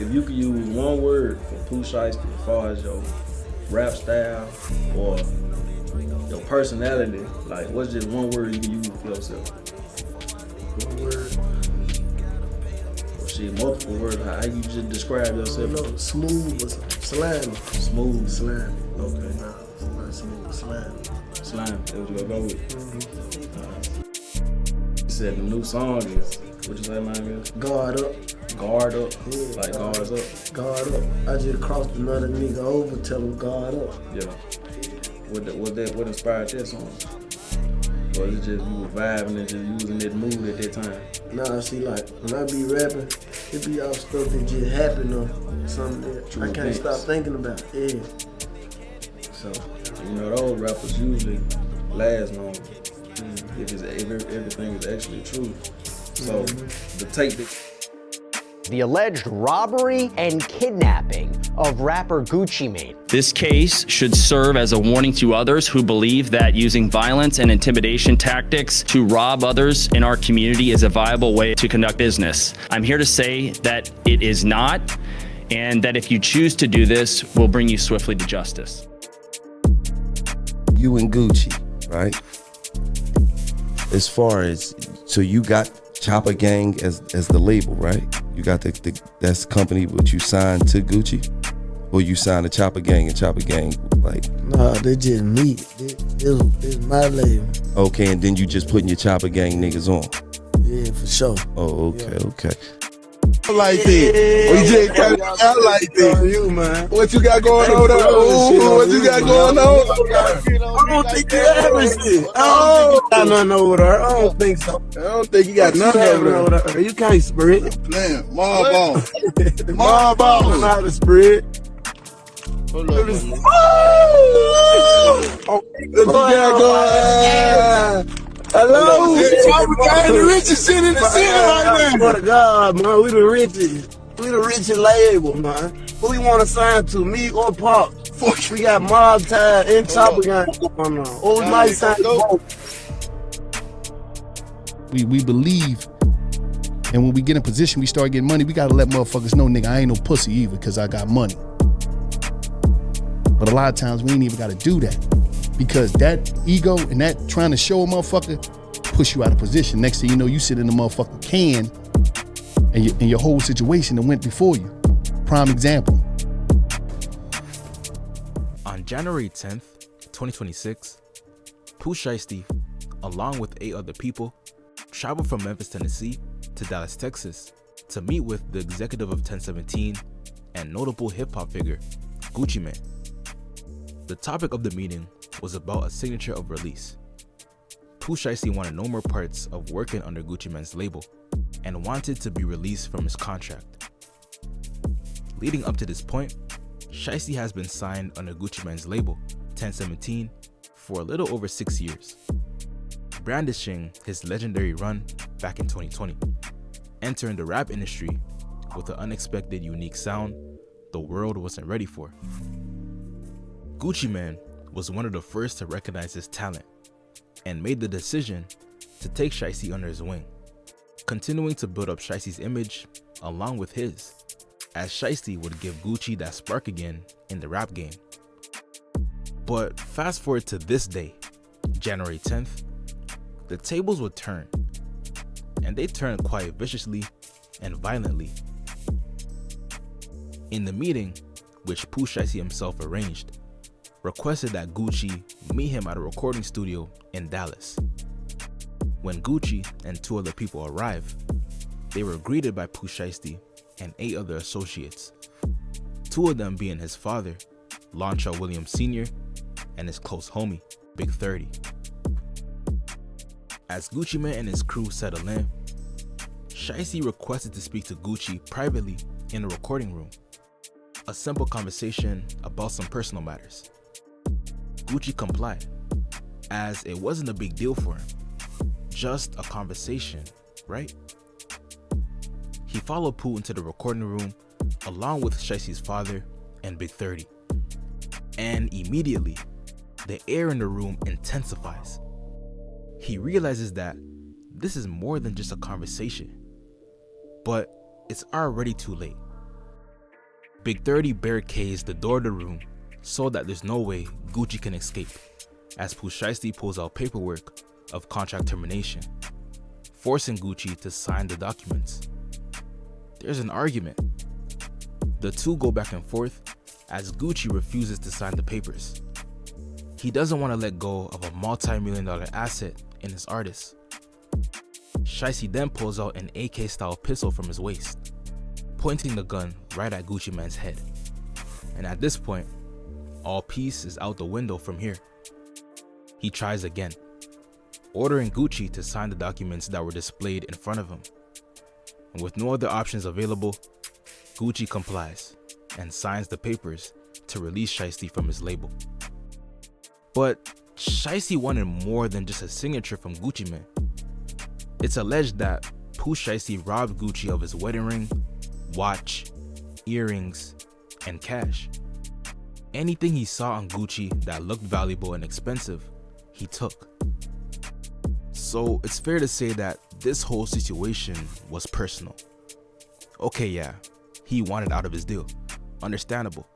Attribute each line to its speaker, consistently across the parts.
Speaker 1: if you could use one word for Pooh Shiesty as far as your rap style or your personality, like what's just one word you can use for yourself?
Speaker 2: One word.
Speaker 1: Or shit, multiple words. How you just describe yourself?
Speaker 2: No, smooth or slimy.
Speaker 1: Smooth.
Speaker 2: Slimy.
Speaker 1: Okay.
Speaker 2: Nah, not smooth, slimy.
Speaker 1: Slime. That's what you gonna go with. You said the new song is, what you say, man?
Speaker 2: Guard up.
Speaker 1: Guard up.
Speaker 2: Yeah,
Speaker 1: Like guards up.
Speaker 2: Guard up. I just crossed another nigga over, tell him guard up.
Speaker 1: Yeah. What inspired that song? Or is it just you were vibing and just using that mood at that time?
Speaker 2: Nah, see, like, when I be rapping, it be all stuff that just happened or something that
Speaker 1: True
Speaker 2: I can't
Speaker 1: events.
Speaker 2: stop thinking about. Yeah. So,
Speaker 1: You know, those rappers usually last long if everything is actually true. So the tape that
Speaker 3: The alleged robbery and kidnapping of rapper Gucci Mane.
Speaker 4: This case should serve as a warning to others who believe that using violence and intimidation tactics to rob others in our community is a viable way to conduct business. I'm here to say that it is not, and that if you choose to do this, we'll bring you swiftly to justice.
Speaker 5: You and Gucci, right? As far as, so you got Chopper Gang as the label, right? You got that's the company which you signed to Gucci? Or you signed to Chopper Gang and Chopper Gang, like?
Speaker 2: nah, they just me. It's my label.
Speaker 5: Okay, and then you just putting your Chopper Gang niggas on?
Speaker 2: Yeah, for sure.
Speaker 5: Oh, okay, okay.
Speaker 6: Like that. We just cut it out like that.
Speaker 2: You, man.
Speaker 6: What you got going on there? Ooh, what you got going on?
Speaker 2: I don't think you ever shit. I don't think you got nothing over there. I don't think so.
Speaker 6: I don't think you got nothing over there.
Speaker 2: You can't spread.
Speaker 6: Man, mob on.
Speaker 2: Mob on. I don't know how to spread.
Speaker 6: Hold up.
Speaker 2: Oh,
Speaker 6: What you got going on?
Speaker 2: hello.
Speaker 6: We got the richest shit in the city right
Speaker 2: Swear
Speaker 6: now.
Speaker 2: to God, man, we the richest. We the richest label, man. Who we want to sign to, me or Pop? We got Mob Time and Chopper Gang going on. Or we might sign to both.
Speaker 7: We believe, and when we get in position, we start getting money, we gotta let motherfuckers know, nigga, I ain't no pussy either, because I got money. But a lot of times we ain't even gotta do that, because that ego and that trying to show a motherfucker push you out of position. Next thing you know, you sit in the motherfucking can and your whole situation that went before you. Prime example.
Speaker 8: On January 10th, 2026, Pooh Shiesty, along with 8 other people, traveled from Memphis, Tennessee to Dallas, Texas to meet with the executive of 1017 and notable hip-hop figure, Gucci Mane. The topic of the meeting was about a signature of release. Pooh Shiesty wanted no more parts of working under Gucci Mane's label and wanted to be released from his contract. Leading up to this point, Shiesty has been signed under Gucci Mane's label, 1017, for a little over 6 years, brandishing his legendary run back in 2020, entering the rap industry with an unexpected unique sound the world wasn't ready for. Gucci Mane was one of the first to recognize his talent and made the decision to take Shiesty under his wing, continuing to build up Shiesty's image along with his, as Shiesty would give Gucci that spark again in the rap game. But fast forward to this day, January 10th, the tables would turn, and they turned quite viciously and violently. In the meeting, which Pooh Shiesty himself arranged, requested that Gucci meet him at a recording studio in Dallas. When Gucci and 2 other people arrived, they were greeted by Pooh Shiesty and 8 other associates, 2 of them being his father, Lonshaw Williams Sr., and his close homie, Big 30. As Gucci Mane and his crew settled in, Shiesty requested to speak to Gucci privately in a recording room. A simple conversation about some personal matters. Gucci complied, as it wasn't a big deal for him. Just a conversation, right? He followed Pooh into the recording room along with Shiesty's father and Big 30. And immediately, the air in the room intensifies. He realizes that this is more than just a conversation, but it's already too late. Big 30 barricades the door of the room so that there's no way Gucci can escape, as Pooh Shiesty pulls out paperwork of contract termination, forcing Gucci to sign the documents. There's an argument. The two go back and forth as Gucci refuses to sign the papers. He doesn't want to let go of a multi-million-dollar asset in his artist. Shiesty then pulls out an AK-style pistol from his waist, pointing the gun right at Gucci Mane's head. And at this point, all peace is out the window from here. He tries again, ordering Gucci to sign the documents that were displayed in front of him. And with no other options available, Gucci complies and signs the papers to release Shiesty from his label. But Shiesty wanted more than just a signature from Gucci Mane. It's alleged that Pooh Shiesty robbed Gucci of his wedding ring, watch, earrings, and cash. Anything he saw on Gucci that looked valuable and expensive, he took. So it's fair to say that this whole situation was personal. Okay, yeah, he wanted out of his deal. Understandable.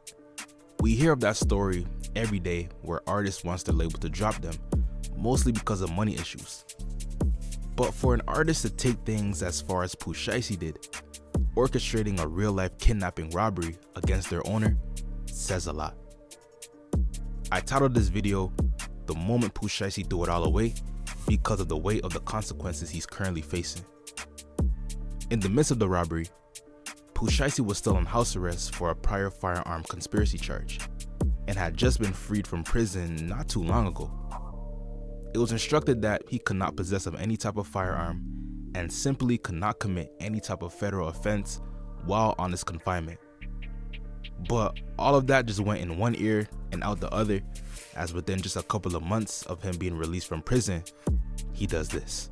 Speaker 8: We hear of that story every day where artists wants their label to drop them, mostly because of money issues. But for an artist to take things as far as Pooh Shiesty did, orchestrating a real-life kidnapping robbery against their owner, says a lot. I titled this video, "The Moment Pooh Shiesty Threw It All Away," because of the weight of the consequences he's currently facing. In the midst of the robbery, Pooh Shiesty was still on house arrest for a prior firearm conspiracy charge, and had just been freed from prison not too long ago. It was instructed that he could not possess of any type of firearm and simply could not commit any type of federal offense while on his confinement. But all of that just went in one ear and out the other, as within just a couple of months of him being released from prison, he does this.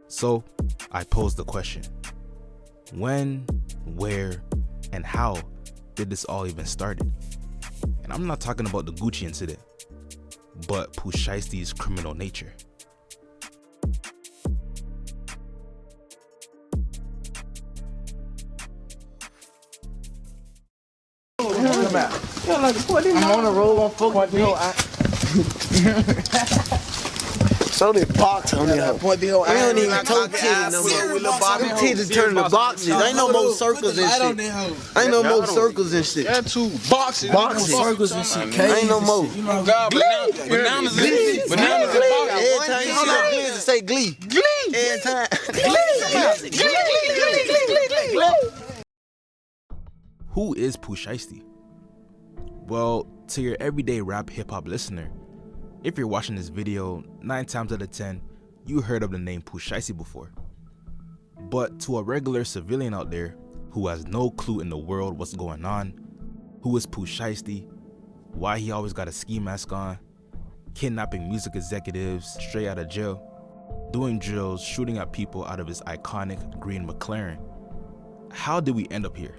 Speaker 8: So I posed the question: when, where, and how did this all even started? And I'm not talking about the Gucci incident, but Pooh Shiesty's criminal nature.
Speaker 2: I'm on the road on fucking So they box on there. We don't even toe titties no more. Them titties turn to boxes. Ain't no more circles and shit. Ain't no more circles and shit.
Speaker 6: That too. Boxing.
Speaker 2: Circles and shit. Ain't no more.
Speaker 6: Bananas and boxing.
Speaker 2: Every time you see that Glee, say Glee. Every time.
Speaker 8: Who is Pooh Shiesty? Well, to your everyday rap hip-hop listener, if you're watching this video, 9 times out of 10, you heard of the name Pooh Shiesty before. But to a regular civilian out there who has no clue in the world what's going on, who is Pooh Shiesty, why he always got a ski mask on, kidnapping music executives straight out of jail, doing drills, shooting at people out of his iconic green McLaren, how did we end up here?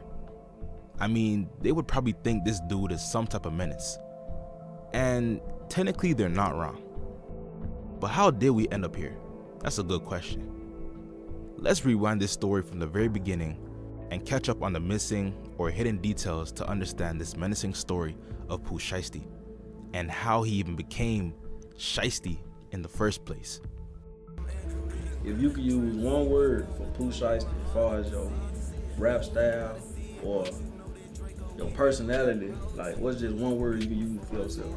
Speaker 8: I mean, they would probably think this dude is some type of menace. And technically they're not wrong. But how did we end up here? That's a good question. Let's rewind this story from the very beginning and catch up on the missing or hidden details to understand this menacing story of Pooh Shiesty and how he even became Shiesty in the first place.
Speaker 1: If you could use one word for Pooh Shiesty as far as your rap style or your personality, like what's just one word you can use for yourself?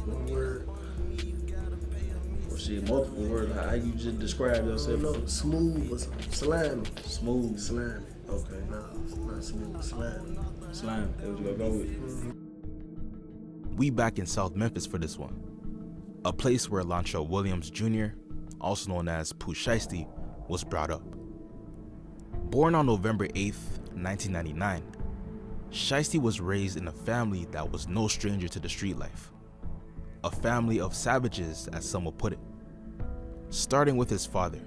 Speaker 2: One word.
Speaker 1: Or shit, multiple words. How you just describe yourself?
Speaker 2: No, smooth or slimy.
Speaker 1: Smooth.
Speaker 2: Slimy.
Speaker 1: Okay.
Speaker 2: No, not smooth, slimy.
Speaker 1: Slime. That's what you gonna go with.
Speaker 8: We back in South Memphis for this one, a place where Lontrell Williams Jr., also known as Pooh Shiesty, was brought up. Born on November 8th, 1999, Shiesty was raised in a family that was no stranger to the street life. A family of savages, as some would put it. Starting with his father,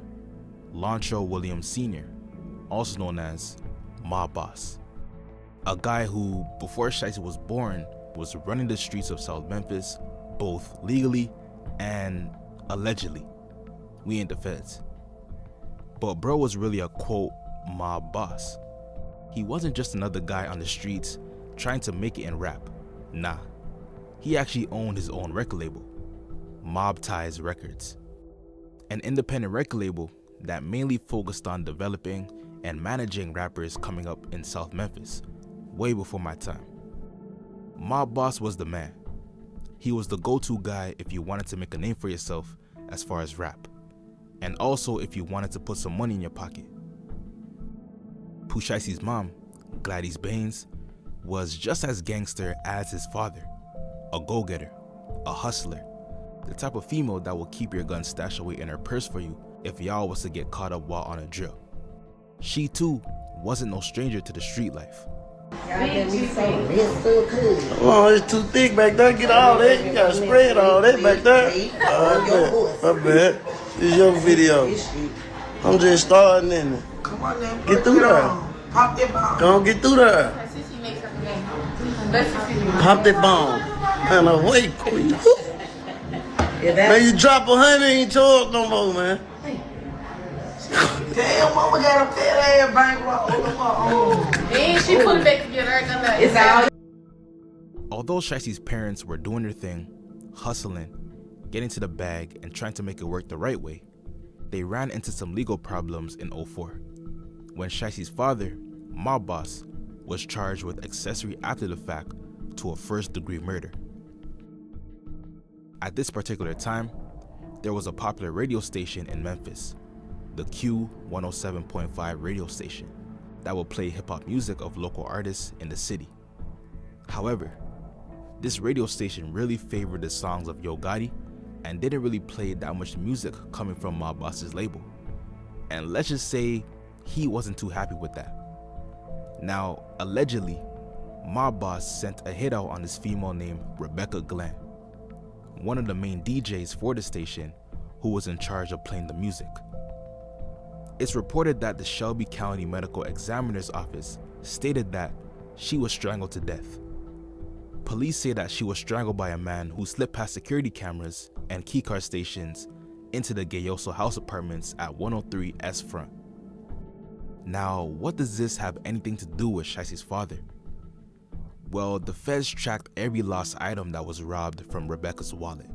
Speaker 8: Lontrell Williams Sr., also known as Mob Boss. A guy who, before Shiesty was born, was running the streets of South Memphis, both legally and allegedly. We ain't the feds. But bro was really a quote mob boss. he wasn't just another guy on the streets trying to make it in rap. Nah, he actually owned his own record label, Mob Ties Records, an independent record label that mainly focused on developing and managing rappers coming up in South Memphis, way before my time. Mob Boss was the man. He was the go-to guy if you wanted to make a name for yourself as far as rap, and also if you wanted to put some money in your pocket. Pooh Shiesty's mom, Gladys Baines, was just as gangster as his father, a go-getter, a hustler, the type of female that will keep your gun stashed away in her purse for you if y'all was to get caught up while on a drill. She too wasn't no stranger to the street life.
Speaker 2: Oh, it's too thick back there. Get all that. You gotta spread all that back there. My bad. It's your video. I'm just starting in it.
Speaker 9: Come on now.
Speaker 2: Get through there.
Speaker 9: Pop that bomb.
Speaker 2: Go on, get through there. Pop that bomb. Man, I wait quick. Man, you drop 100, ain't charged no more, man.
Speaker 9: Damn, mama got a fat ass bankroll.
Speaker 10: Then she put it back together. It's all.
Speaker 8: Although Shiesty's parents were doing their thing, hustling, getting to the bag, and trying to make it work the right way, they ran into some legal problems in 2004, when Shiesty's father, Mob Boss, was charged with accessory after the fact to a first-degree murder. At this particular time, there was a popular radio station in Memphis, the Q 107.5 radio station, that would play hip-hop music of local artists in the city. However, this radio station really favored the songs of Yo Gotti and didn't really play that much music coming from Mob Boss's label. And let's just say he wasn't too happy with that. Now, allegedly, Mob Boss sent a hit out on this female named Rebecca Glenn, one of the main DJs for the station who was in charge of playing the music. It's reported that the Shelby County Medical Examiner's Office stated that she was strangled to death. Police say that she was strangled by a man who slipped past security cameras and keycard stations into the Gayoso House Apartments at 103 S Front. Now, what does this have anything to do with Shiesty's father? Well, the feds tracked every lost item that was robbed from Rebecca's wallet,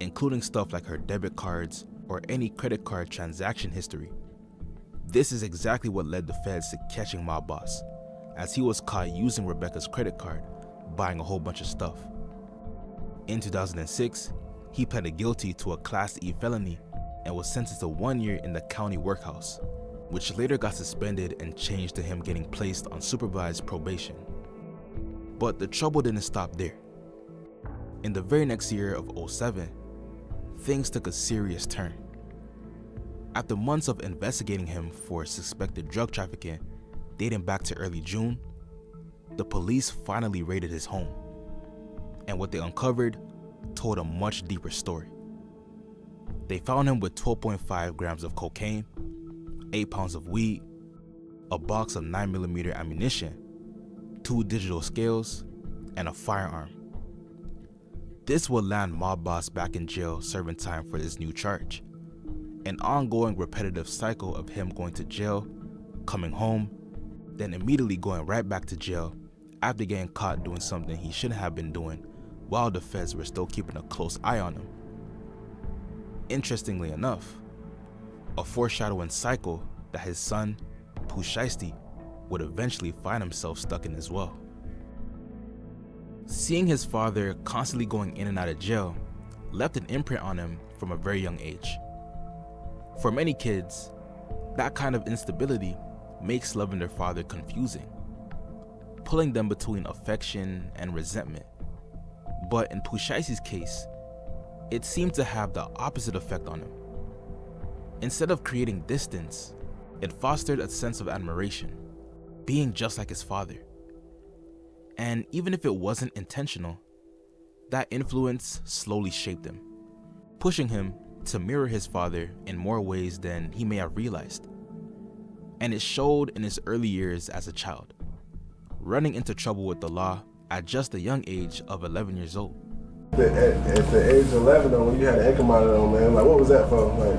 Speaker 8: including stuff like her debit cards or any credit card transaction history. This is exactly what led the feds to catching Mob Boss, as he was caught using Rebecca's credit card, buying a whole bunch of stuff. In 2006, he pleaded guilty to a Class E felony and was sentenced to 1 year in the county workhouse, which later got suspended and changed to him getting placed on supervised probation. But the trouble didn't stop there. In the very next year of 2007, things took a serious turn. After months of investigating him for suspected drug trafficking dating back to early June, the police finally raided his home. And what they uncovered told a much deeper story. They found him with 12.5 grams of cocaine, 8 pounds of weed, a box of 9mm ammunition, 2 digital scales, and a firearm. This would land Mob Boss back in jail serving time for this new charge. An ongoing repetitive cycle of him going to jail, coming home, then immediately going right back to jail after getting caught doing something he shouldn't have been doing while the feds were still keeping a close eye on him. Interestingly enough, a foreshadowing cycle that his son, Pooh Shiesty, would eventually find himself stuck in as well. Seeing his father constantly going in and out of jail left an imprint on him from a very young age. For many kids, that kind of instability makes loving their father confusing, pulling them between affection and resentment. But in Pooh Shiesty's case, it seemed to have the opposite effect on him. Instead of creating distance, it fostered a sense of admiration, being just like his father. And even if it wasn't intentional, that influence slowly shaped him, pushing him to mirror his father in more ways than he may have realized. And it showed in his early years as a child, running into trouble with the law at just the young age of 11 years old.
Speaker 6: At the age of 11 though, when you had an ankle monitor on, man, like what was that for? Like,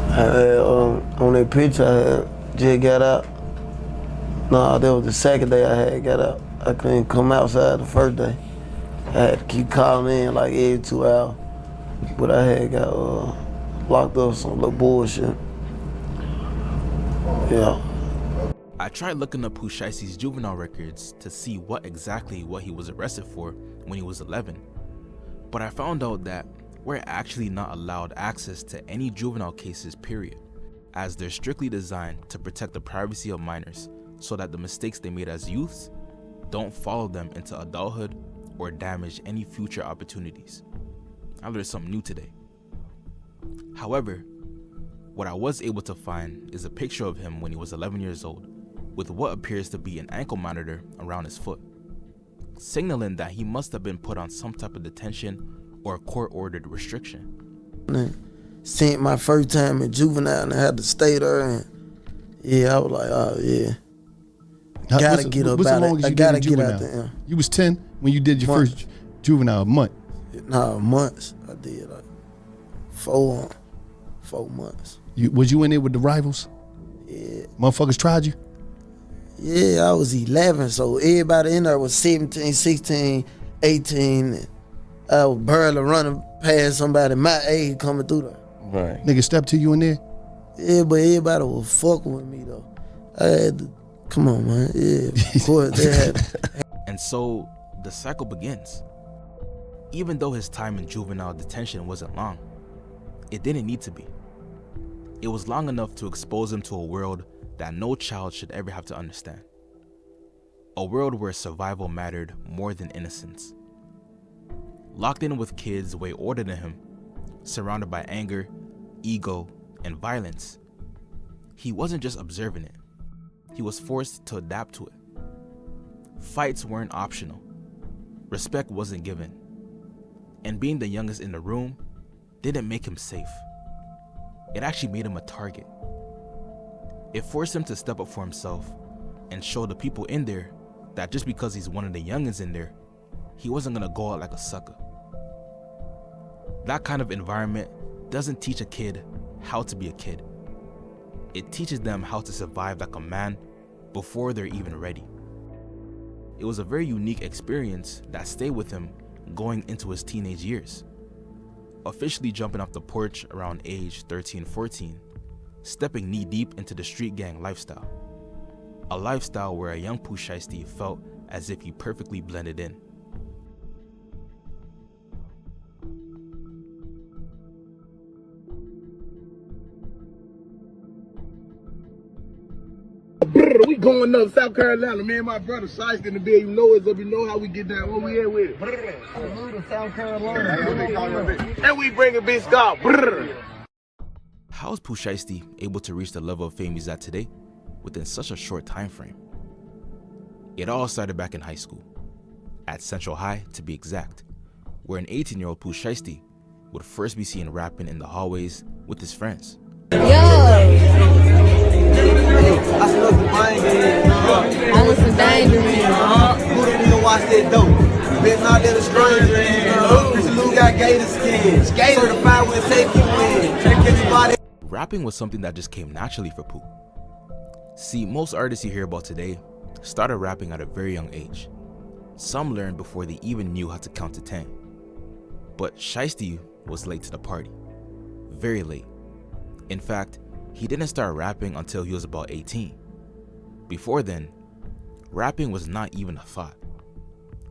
Speaker 2: I had, on that picture, I had just got out. Nah, that was the second day I had got out. I couldn't come outside the first day. I had to keep calling in like every 2 hours. But I had got locked up some little bullshit. Yeah.
Speaker 8: I tried looking up Pooh Shiesty's juvenile records to see what he was arrested for when he was 11. But I found out that we're actually not allowed access to any juvenile cases, period, as they're strictly designed to protect the privacy of minors so that the mistakes they made as youths don't follow them into adulthood or damage any future opportunities. I learned something new today. However, what I was able to find is a picture of him when he was 11 years old with what appears to be an ankle monitor around his foot, signaling that he must have been put on some type of detention or court-ordered restriction.
Speaker 2: Sent my first time in juvenile and I had to stay there, and yeah, I was like, oh yeah. Gotta get up out it. I gotta get out there.
Speaker 7: You was 10 when you did your first juvenile month?
Speaker 2: Nah, months. I did like 4 months.
Speaker 7: Was you in there with the rivals?
Speaker 2: Yeah.
Speaker 7: Motherfuckers tried you?
Speaker 2: Yeah, I was 11, so everybody in there was 17, 16, 18. And I was barely running past somebody my age coming through there.
Speaker 5: Right.
Speaker 7: Nigga stepped to you in there?
Speaker 2: Yeah, but everybody was fucking with me though. I had to, come on, man. Yeah, of course they had.
Speaker 8: And so the cycle begins. Even though his time in juvenile detention wasn't long, it didn't need to be. It was long enough to expose him to a world that no child should ever have to understand. A world where survival mattered more than innocence. Locked in with kids way older than him, surrounded by anger, ego, and violence, he wasn't just observing it. He was forced to adapt to it. Fights weren't optional. Respect wasn't given. And being the youngest in the room didn't make him safe. It actually made him a target. It forced him to step up for himself and show the people in there that just because he's one of the youngins in there, he wasn't gonna go out like a sucker. That kind of environment doesn't teach a kid how to be a kid. It teaches them how to survive like a man before they're even ready. It was a very unique experience that stayed with him going into his teenage years. Officially jumping off the porch around age 13, 14, stepping knee-deep into the street gang lifestyle. A lifestyle where a young Pooh Shiesty felt as if he perfectly blended in.
Speaker 6: We going up South Carolina. Me and my brother Shiesty in the bed. You know us up. You know how we get down. Where we at with it? Salute to South Carolina. And we bring a big stop.
Speaker 8: How is Pooh Shiesty able to reach the level of fame he's at today within such a short time frame? It all started back in high school, at Central High to be exact, where an 18-year-old Pooh Shiesty would first be seen rapping in the hallways with his friends.
Speaker 10: I was some danger.
Speaker 9: Who didn't even watch that dope? Better not let a stranger in. This Lou got gator skin. Certified with take you in. Take anybody.
Speaker 8: Rapping was something that just came naturally for Pooh. See, most artists you hear about today started rapping at a very young age. Some learned before they even knew how to count to 10. But Shiesty was late to the party. Very late. In fact, he didn't start rapping until he was about 18. Before then, rapping was not even a thought.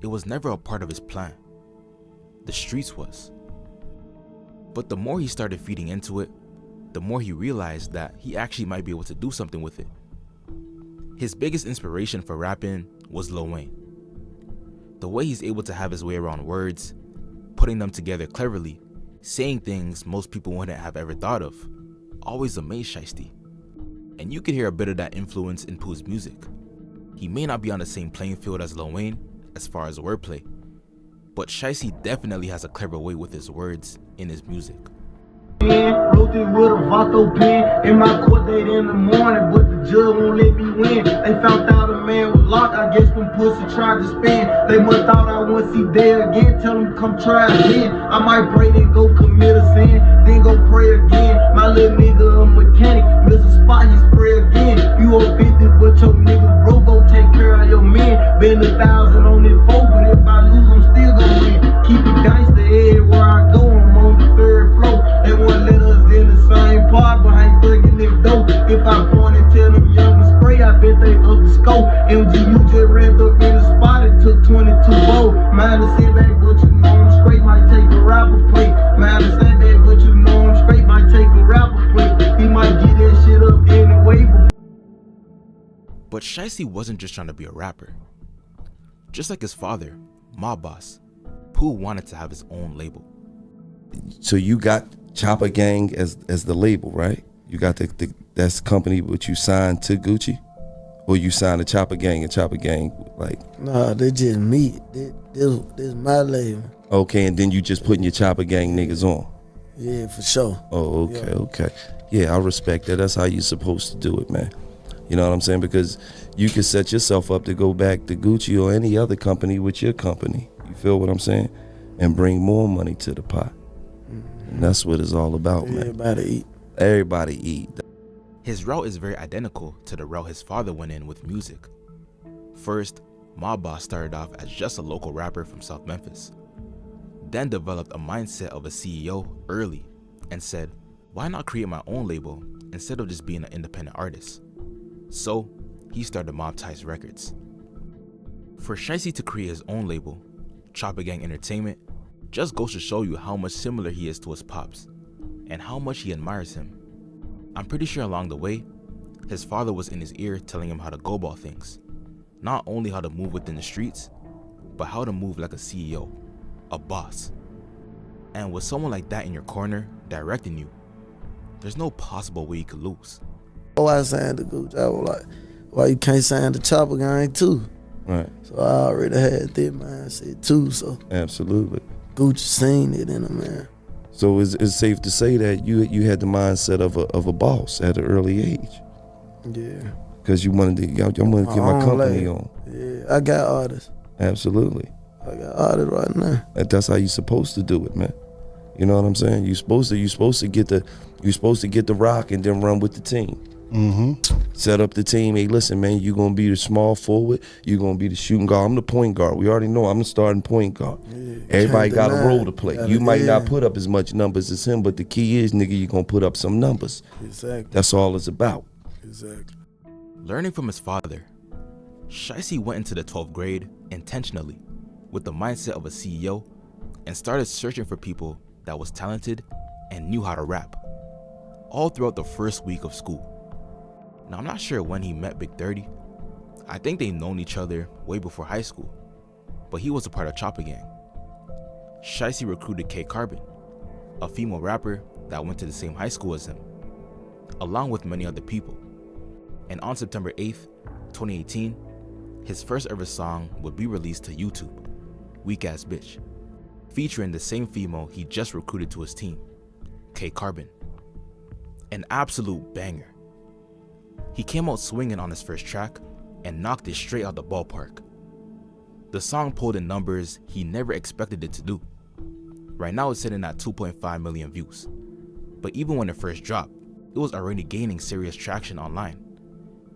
Speaker 8: It was never a part of his plan. The streets was. But the more he started feeding into it, the more he realized that he actually might be able to do something with it. His biggest inspiration for rapping was Lil Wayne. The way he's able to have his way around words, putting them together cleverly, saying things most people wouldn't have ever thought of, always amazed Shiesty. And you could hear a bit of that influence in Pooh's music. He may not be on the same playing field as Lil Wayne as far as wordplay, but Shiesty definitely has a clever way with his words in his music.
Speaker 9: Wrote it with a Vato pen in my court date in the morning, but the judge won't let me win. They found out a man was locked, I guess them pussy tried to spin. They must thought I wouldn't see day again, tell them come try again. I might pray then go commit a sin, then go pray again. My little nigga a mechanic, miss a spot, he spray again. You a 50, but your nigga broke, go stay up the scope. MGU just ran up in the spot and took 22 gold. Man, to sit back, but you know I'm straight, might take a rapper play. Man, to sit back, but you know I'm straight, might take a rapper play. He might get that shit up anyway.
Speaker 8: But Shiesty wasn't just trying to be a rapper. Just like his father, Mob Boss, Pooh wanted to have his own label.
Speaker 5: So you got Chopper Gang as the label, right? You got that's the company which you signed to Gucci, or you signed to Chopper Gang and Chopper Gang like?
Speaker 2: Nah, they just me. This my label.
Speaker 5: Okay, and then you just putting your Chopper Gang niggas on.
Speaker 2: Yeah, for sure.
Speaker 5: Oh, okay. Yeah, I respect that. That's how you're supposed to do it, man. You know what I'm saying? Because you can set yourself up to go back to Gucci or any other company with your company. You feel what I'm saying? And bring more money to the pot. And that's what it's all about, man. Everybody eat.
Speaker 8: His route is very identical to the route his father went in with music. First, Mob Boss started off as just a local rapper from South Memphis. Then developed a mindset of a CEO early and said, why not create my own label instead of just being an independent artist? So, he started Mob Ties Records. For Shiesty to create his own label, Chopper Gang Entertainment, just goes to show you how much similar he is to his pops, and how much he admires him. I'm pretty sure along the way, his father was in his ear telling him how to go about things. Not only how to move within the streets, but how to move like a CEO, a boss. And with someone like that in your corner, directing you, there's no possible way you could lose.
Speaker 2: Oh, I signed the Gucci. I was like, why you can't sign the Chopper Gang too?
Speaker 5: Right.
Speaker 2: So I already had that mindset too, so.
Speaker 5: Absolutely.
Speaker 2: Gucci seen it in him, man.
Speaker 5: So it's safe to say that you had the mindset of a boss at an early age.
Speaker 2: Yeah.
Speaker 5: Because you wanted to get my company on.
Speaker 2: Yeah, I got artists.
Speaker 5: Absolutely.
Speaker 2: I got artists right now.
Speaker 5: That's how you're supposed to do it, man. You know what I'm saying? You're supposed to get the rock and then run with the team.
Speaker 7: Mm-hmm.
Speaker 5: Set up the team. Hey, listen, man, you're gonna be the small forward. You're gonna be the shooting guard. I'm the point guard. We already know I'm the starting point guard. Yeah, everybody got a role to play. You might not put up as much numbers as him, but the key is, nigga, you're gonna put up some numbers.
Speaker 2: Exactly.
Speaker 5: That's all it's about.
Speaker 2: Exactly.
Speaker 8: Learning from his father, Shiesty went into the 12th grade intentionally with the mindset of a CEO and started searching for people that was talented and knew how to rap, all throughout the first week of school. Now, I'm not sure when he met Big 30. I think they've known each other way before high school, but he was a part of Chopper Gang. Shiesty recruited K Carbon, a female rapper that went to the same high school as him, along with many other people. And on September 8th, 2018, his first ever song would be released to YouTube, Weak Ass Bitch, featuring the same female he just recruited to his team, K Carbon. An absolute banger. He came out swinging on his first track and knocked it straight out the ballpark. The song pulled in numbers he never expected it to do. Right now it's sitting at 2.5 million views. But even when it first dropped, it was already gaining serious traction online,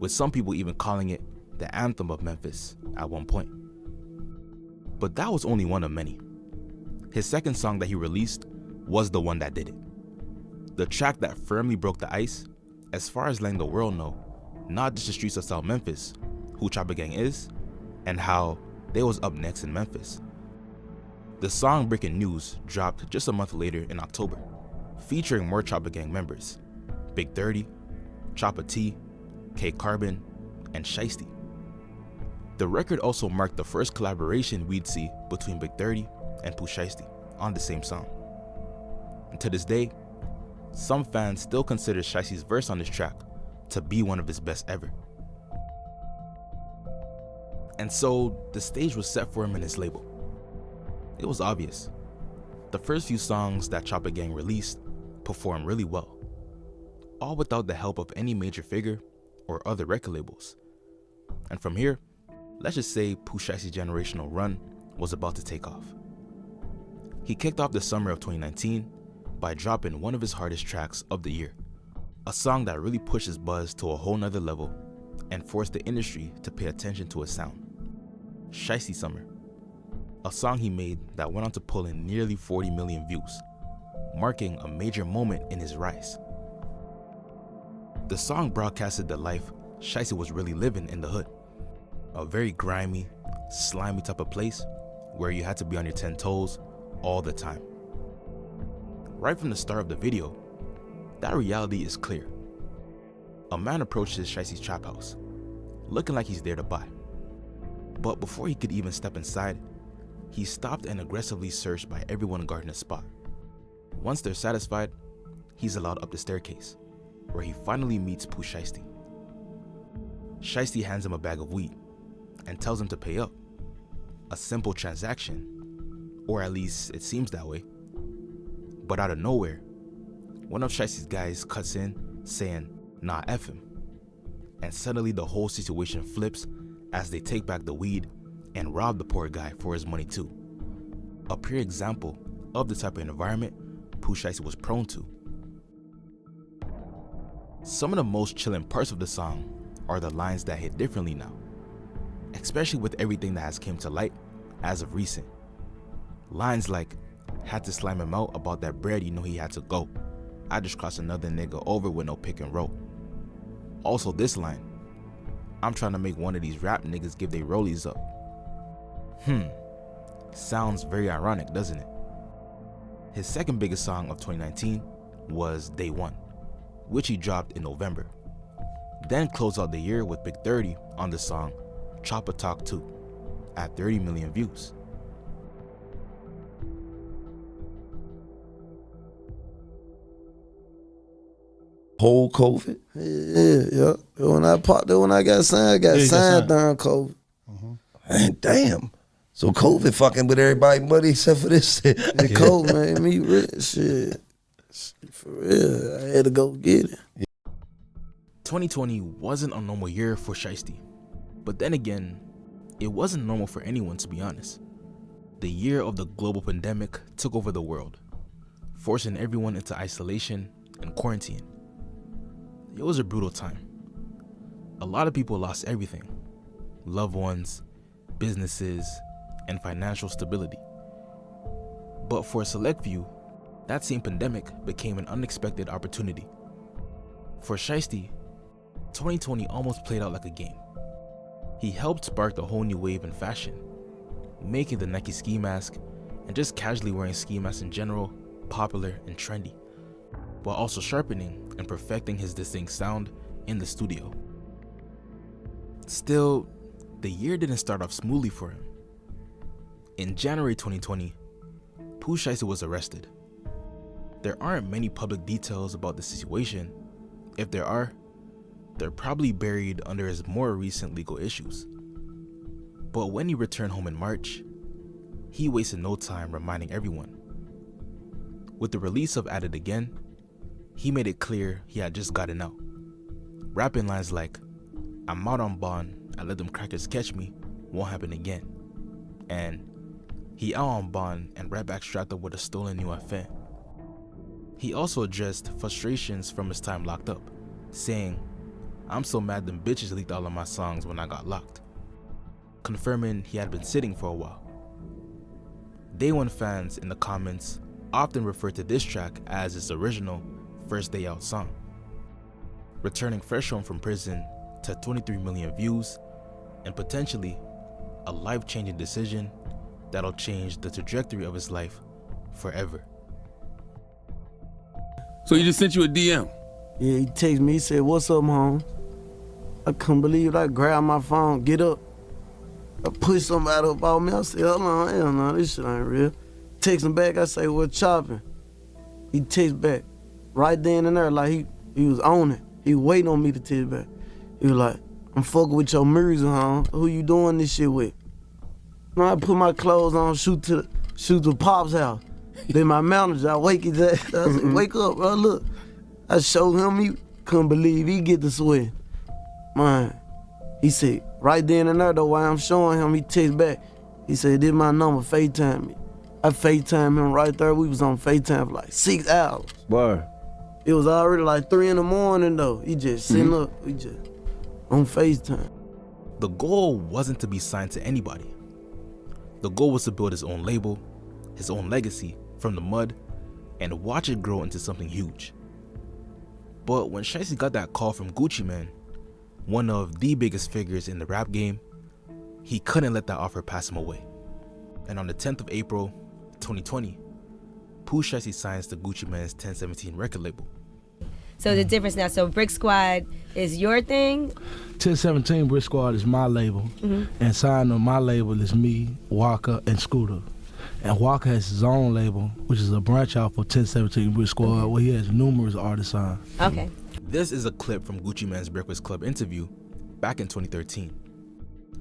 Speaker 8: with some people even calling it the anthem of Memphis at one point. But that was only one of many. His second song that he released was the one that did it. The track that firmly broke the ice, as far as letting the world know, not just the streets of South Memphis, who Chopper Gang is, and how they was up next in Memphis. The song Breaking News dropped just a month later in October, featuring more Chopper Gang members, Big 30, Chopper T, K Carbon, and Shiesty. The record also marked the first collaboration we'd see between Big 30 and Pooh Shiesty on the same song. And to this day, some fans still consider Shiesty's verse on this track to be one of his best ever. And so the stage was set for him and his label. It was obvious. The first few songs that Chopper Gang released performed really well, all without the help of any major figure or other record labels. And from here, let's just say Pooh Shiesty's generational run was about to take off. He kicked off the summer of 2019 by dropping one of his hardest tracks of the year, a song that really pushed his buzz to a whole nother level and forced the industry to pay attention to his sound. Shiesty Summer, a song he made that went on to pull in nearly 40 million views, marking a major moment in his rise. The song broadcasted the life Shiesty was really living in the hood. A very grimy, slimy type of place where you had to be on your 10 toes all the time. Right from the start of the video, that reality is clear. A man approaches Shiesty's trap house, looking like he's there to buy. But before he could even step inside, he's stopped and aggressively searched by everyone guarding the spot. Once they're satisfied, he's allowed up the staircase, where he finally meets Pooh Shiesty. Shiesty hands him a bag of weed and tells him to pay up. A simple transaction, or at least it seems that way. But out of nowhere, one of Shiesty's guys cuts in saying, "Nah, F him." And suddenly the whole situation flips as they take back the weed and rob the poor guy for his money too. A pure example of the type of environment Pooh Shiesty was prone to. Some of the most chilling parts of the song are the lines that hit differently now, especially with everything that has come to light as of recent. Lines like, "Had to slime him out about that bread, you know he had to go. I just crossed another nigga over with no pick and roll." Also this line, "I'm trying to make one of these rap niggas give they rollies up." Sounds very ironic, doesn't it? His second biggest song of 2019 was Day One, which he dropped in November. Then closed out the year with Big 30 on the song Chopper Talk 2 at 30 million views.
Speaker 5: Whole COVID?
Speaker 2: Yeah. When I popped it, when I got signed, during COVID.
Speaker 5: And damn. So COVID fucking with everybody money except for this shit.
Speaker 2: And COVID made me rich. Shit. For real. I had to go get it.
Speaker 8: 2020 wasn't a normal year for Shiesty. But then again, it wasn't normal for anyone, to be honest. The year of the global pandemic took over the world, forcing everyone into isolation and quarantine. It was a brutal time. A lot of people lost everything: loved ones, businesses, and financial stability. But for a select few, that same pandemic became an unexpected opportunity. For Shiesty, 2020 almost played out like a game. He helped spark the whole new wave in fashion, making the Nike ski mask and just casually wearing ski masks in general popular and trendy, while also sharpening and perfecting his distinct sound in the studio. Still, the year didn't start off smoothly for him. In January 2020, Pooh Shiesty was arrested. There aren't many public details about the situation. If there are, they're probably buried under his more recent legal issues. But when he returned home in March, he wasted no time reminding everyone. With the release of At It Again, he made it clear he had just gotten out, rapping lines like, "I'm out on bond, I let them crackers catch me, won't happen again," and "He out on bond and right back strapped up with a stolen new FN." He also addressed frustrations from his time locked up, saying, "I'm so mad them bitches leaked all of my songs when I got locked," confirming he had been sitting for a while. Day One fans in the comments often refer to this track as his original First Day Out song. Returning fresh home from prison to 23 million views and potentially a life-changing decision that'll change the trajectory of his life forever.
Speaker 11: So he just sent you a DM?
Speaker 2: Yeah, he texted me, he said, "What's up, home?" I couldn't believe it. I grabbed my phone, get up. I pushed somebody up on me. I said, "Hold on, hell no, this shit ain't real." Text him back, I say, "What's chopping?" He text back. Right then and there, like he was on it. He waiting on me to text back. He was like, "I'm fucking with your music, home. Who you doing this shit with?" I put my clothes on, shoot to Pop's house. Then my manager, I wake his ass. I said, "Wake up, bro, look." I showed him, he couldn't believe he get the sweat. Man, he said, right then and there though, while I'm showing him, he text back. He said, "This my number, FaceTime me." I FaceTime him right there. We was on FaceTime for like 6 hours.
Speaker 1: Word.
Speaker 2: It was already like 3 in the morning though. He just sitting up, we just on FaceTime.
Speaker 8: The goal wasn't to be signed to anybody. The goal was to build his own label, his own legacy from the mud, and watch it grow into something huge. But when Shiesty got that call from Gucci Mane, one of the biggest figures in the rap game, he couldn't let that offer pass him away. And on the 10th of April, 2020, Pooh Shiesty signs the Gucci Mane's 1017 record label.
Speaker 10: So the difference now, so Brick Squad is your thing?
Speaker 12: 1017 Brick Squad is my label, and signed on my label is me, Walker, and Scooter. And Walker has his own label, which is a branch out for 1017 Brick Squad, where he has numerous artists on.
Speaker 10: Okay.
Speaker 8: This is a clip from Gucci Mane's Breakfast Club interview back in 2013.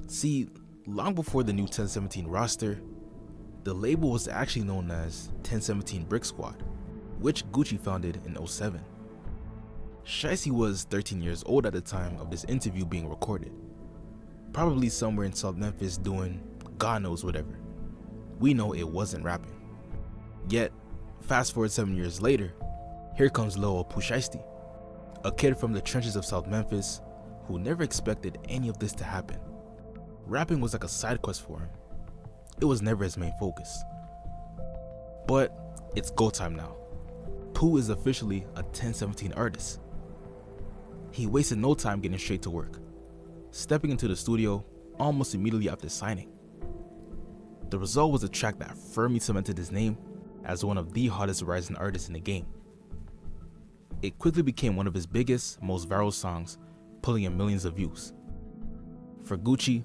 Speaker 8: See, long before the new 1017 roster, the label was actually known as 1017 Brick Squad, which Gucci founded in 2007. Shiesty was 13 years old at the time of this interview being recorded, probably somewhere in South Memphis doing God knows whatever. We know it wasn't rapping. Yet, fast forward 7 years later, here comes Lil Pooh Shiesty, a kid from the trenches of South Memphis who never expected any of this to happen. Rapping was like a side quest for him. It was never his main focus. But it's go time now. Pooh is officially a 1017 artist. He wasted no time getting straight to work, stepping into the studio almost immediately after signing. The result was a track that firmly cemented his name as one of the hottest rising artists in the game. It quickly became one of his biggest, most viral songs, pulling in millions of views. For Gucci,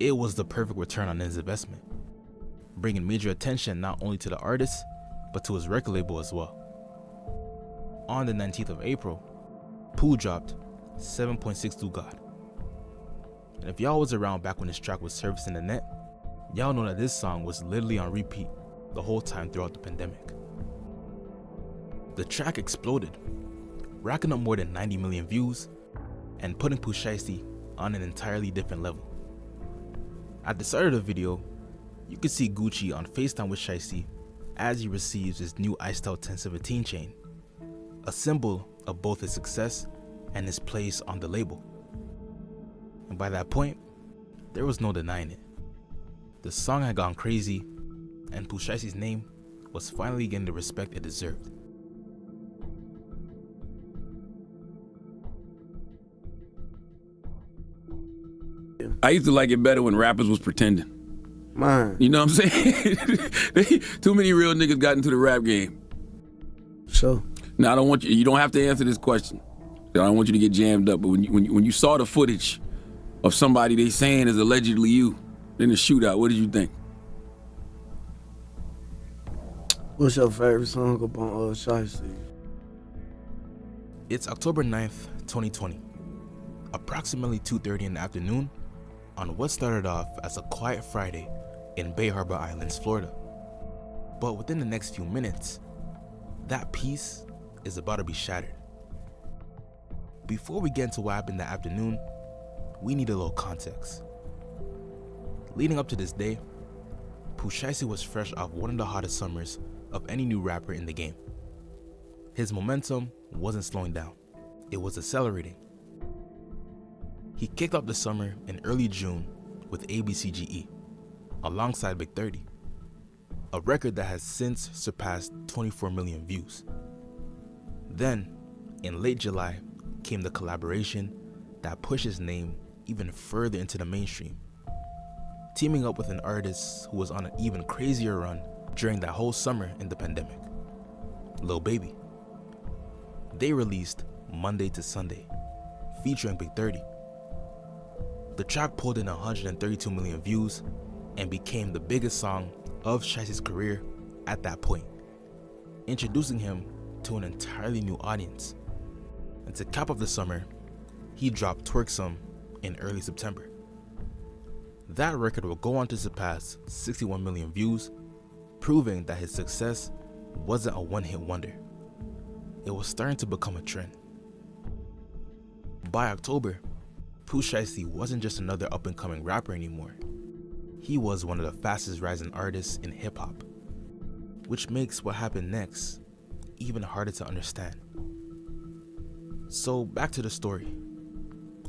Speaker 8: it was the perfect return on his investment, bringing major attention not only to the artist, but to his record label as well. On the 19th of April, Pooh dropped 7.62 God. And if y'all was around back when this track was surfacing the net, y'all know that this song was literally on repeat the whole time throughout the pandemic. The track exploded, racking up more than 90 million views and putting Pooh Shiesty on an entirely different level. At the start of the video, you can see Gucci on FaceTime with Shiesty as he receives his new iced out 1017 chain, a symbol of both his success and his place on the label. And by that point, there was no denying it. The song had gone crazy, and Pooh Shiesty's name was finally getting the respect it deserved.
Speaker 11: I used to like it better when rappers was pretending.
Speaker 2: Man.
Speaker 11: You know what I'm saying? Too many real niggas got into the rap game.
Speaker 2: Sure.
Speaker 11: Now I don't want you don't have to answer this question. I don't want you to get jammed up, but when you saw the footage of somebody they saying is allegedly you in the shootout, what did you think?
Speaker 2: What's your favorite song up on Shiesty?
Speaker 8: It's October 9th, 2020. Approximately 2:30 in the afternoon on what started off as a quiet Friday in Bay Harbor Islands, Florida. But within the next few minutes, that peace is about to be shattered. Before we get into what happened that afternoon, we need a little context. Leading up to this day, Pooh Shiesty was fresh off one of the hottest summers of any new rapper in the game. His momentum wasn't slowing down, it was accelerating. He kicked off the summer in early June with ABCGE, alongside Big 30, a record that has since surpassed 24 million views. Then, in late July, came the collaboration that pushed his name even further into the mainstream, teaming up with an artist who was on an even crazier run during that whole summer in the pandemic, Lil Baby. They released Monday to Sunday, featuring Big 30. The track pulled in 132 million views and became the biggest song of Shiesty's career at that point, introducing him to an entirely new audience. And to cap off the summer, he dropped Twerk Some in early September. That record will go on to surpass 61 million views, proving that his success wasn't a one-hit wonder. It was starting to become a trend. By October, Pooh Shiesty wasn't just another up-and-coming rapper anymore. He was one of the fastest rising artists in hip-hop, which makes what happened next even harder to understand. So back to the story.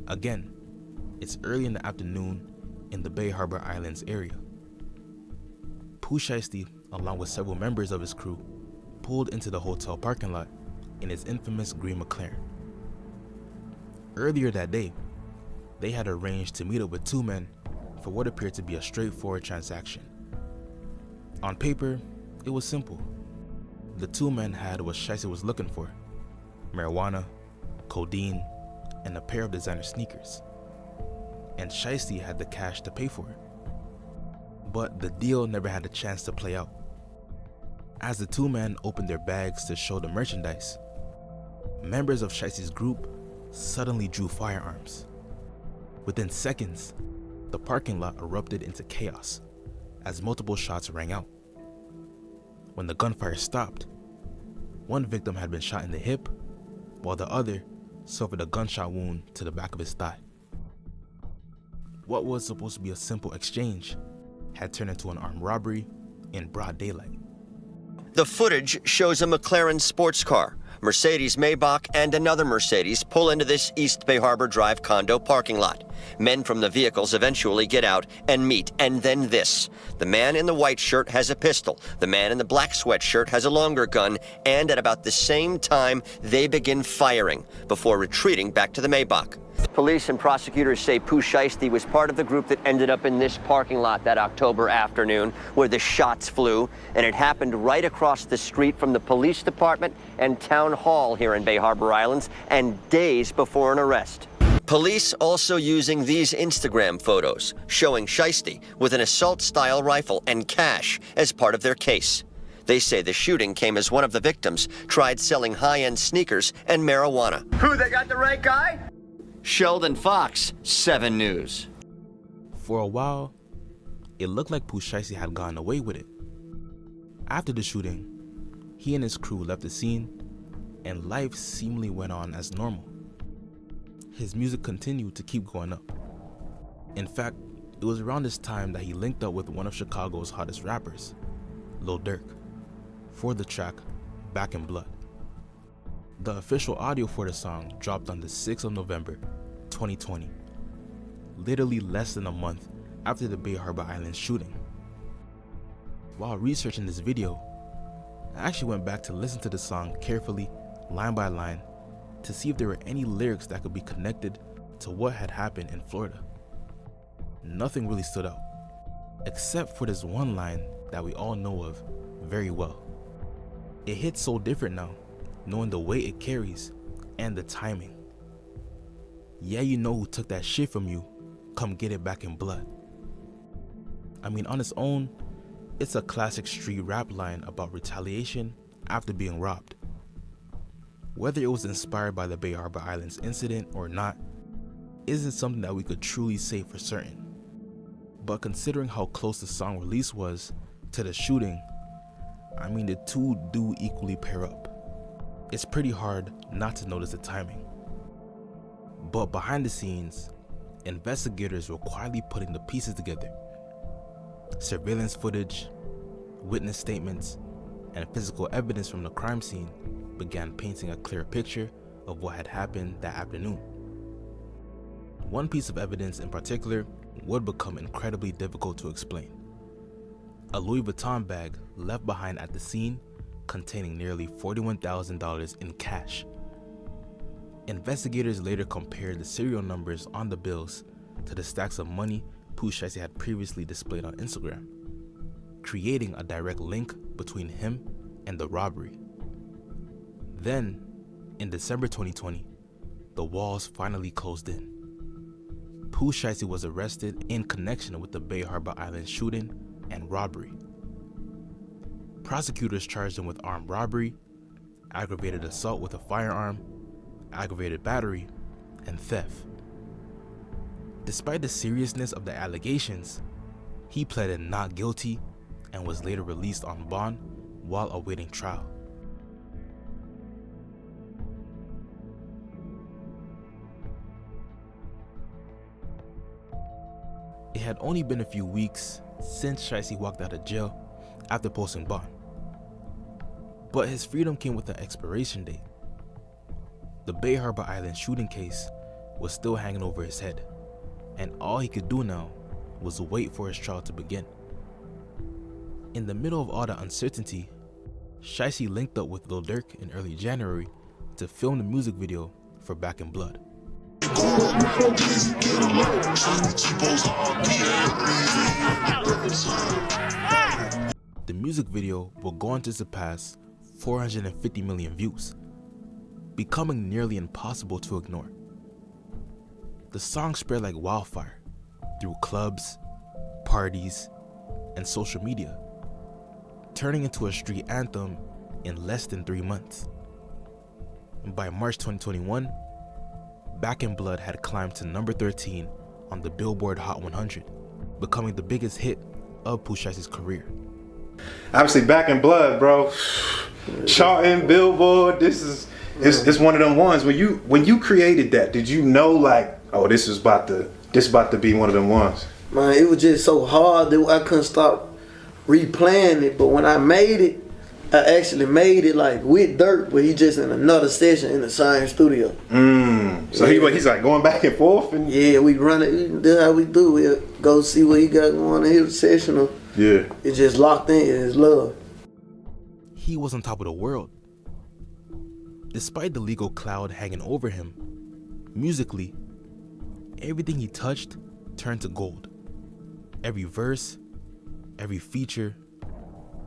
Speaker 8: Again, it's early in the afternoon in the Bay Harbor Islands area. Pooh Shiesty, along with several members of his crew, pulled into the hotel parking lot in his infamous green McLaren. Earlier that day, they had arranged to meet up with two men for what appeared to be a straightforward transaction. On paper, it was simple. The two men had what Shiesty was looking for: marijuana, codeine, and a pair of designer sneakers. And Shiesty had the cash to pay for it. But the deal never had a chance to play out. As the two men opened their bags to show the merchandise, members of Shiesty's group suddenly drew firearms. Within seconds, the parking lot erupted into chaos as multiple shots rang out. When the gunfire stopped, one victim had been shot in the hip, while the other suffered a gunshot wound to the back of his thigh. What was supposed to be a simple exchange had turned into an armed robbery in broad daylight.
Speaker 3: The footage shows a McLaren sports car, Mercedes Maybach, and another Mercedes pull into this East Bay Harbor Drive condo parking lot. Men from the vehicles eventually get out and meet, and then this. The man in the white shirt has a pistol. The man in the black sweatshirt has a longer gun, and at about the same time, they begin firing before retreating back to the Maybach. Police and prosecutors say Pooh Shiesty was part of the group that ended up in this parking lot that October afternoon where the shots flew, and it happened right across the street from the police department and town hall here in Bay Harbor Islands, and days before an arrest. Police also using these Instagram photos showing Shiesty with an assault-style rifle and cash as part of their case. They say the shooting came as one of the victims tried selling high-end sneakers and marijuana. Who, they got the right guy? Sheldon Fox, 7 News.
Speaker 8: For a while, it looked like Pooh Shiesty had gotten away with it. After the shooting, he and his crew left the scene, and life seemingly went on as normal. His music continued to keep going up. In fact, it was around this time that he linked up with one of Chicago's hottest rappers, Lil Durk, for the track Back in Blood. The official audio for the song dropped on the 6th of November, 2020, literally less than a month after the Bay Harbor Islands shooting. While researching this video, I actually went back to listen to the song carefully, line by line, to see if there were any lyrics that could be connected to what had happened in Florida. Nothing really stood out, except for this one line that we all know of very well. It hits so different now, knowing the weight it carries and the timing. Yeah, you know who took that shit from you, come get it back in blood. I mean, on its own, it's a classic street rap line about retaliation after being robbed. Whether it was inspired by the Bay Harbor Islands incident or not, isn't something that we could truly say for certain. But considering how close the song release was to the shooting, I mean, the two do equally pair up. It's pretty hard not to notice the timing. But behind the scenes, investigators were quietly putting the pieces together. Surveillance footage, witness statements, and physical evidence from the crime scene began painting a clear picture of what had happened that afternoon. One piece of evidence in particular would become incredibly difficult to explain. A Louis Vuitton bag left behind at the scene containing nearly $41,000 in cash. Investigators later compared the serial numbers on the bills to the stacks of money Pooh Shiesty had previously displayed on Instagram, creating a direct link between him and the robbery. Then, in December 2020, the walls finally closed in. Pooh Shiesty was arrested in connection with the Bay Harbor Islands shooting and robbery. Prosecutors charged him with armed robbery, aggravated assault with a firearm, aggravated battery, and theft. Despite the seriousness of the allegations, he pleaded not guilty and was later released on bond while awaiting trial. It had only been a few weeks since Shiesty walked out of jail after posting bond. But his freedom came with an expiration date. The Bay Harbor Island shooting case was still hanging over his head, and all he could do now was wait for his trial to begin. In the middle of all the uncertainty, Shiesty linked up with Lil Durk in early January to film the music video for Back in Blood. The music video will go on to surpass 450 million views, becoming nearly impossible to ignore. The song spread like wildfire through clubs, parties, and social media, turning into a street anthem in less than 3 months. And by March 2021, Back in Blood had climbed to number 13 on the Billboard Hot 100, becoming the biggest hit of Pooh Shiesty's career.
Speaker 13: Obviously, Back in Blood, bro. Charting, Billboard. It's one of them ones. When you created that, did you know like, oh, this is about to be one of them ones?
Speaker 2: Man, it was just so hard that I couldn't stop replaying it. But when I made it, I actually made it like with Dirt, but he just in another session in the same studio.
Speaker 13: So he's like going back and forth, and
Speaker 2: we run it. That's how we do. We go see what he got going in his session. Or it's just locked in. It's love.
Speaker 8: He was on top of the world. Despite the legal cloud hanging over him, musically, everything he touched turned to gold. Every verse, every feature,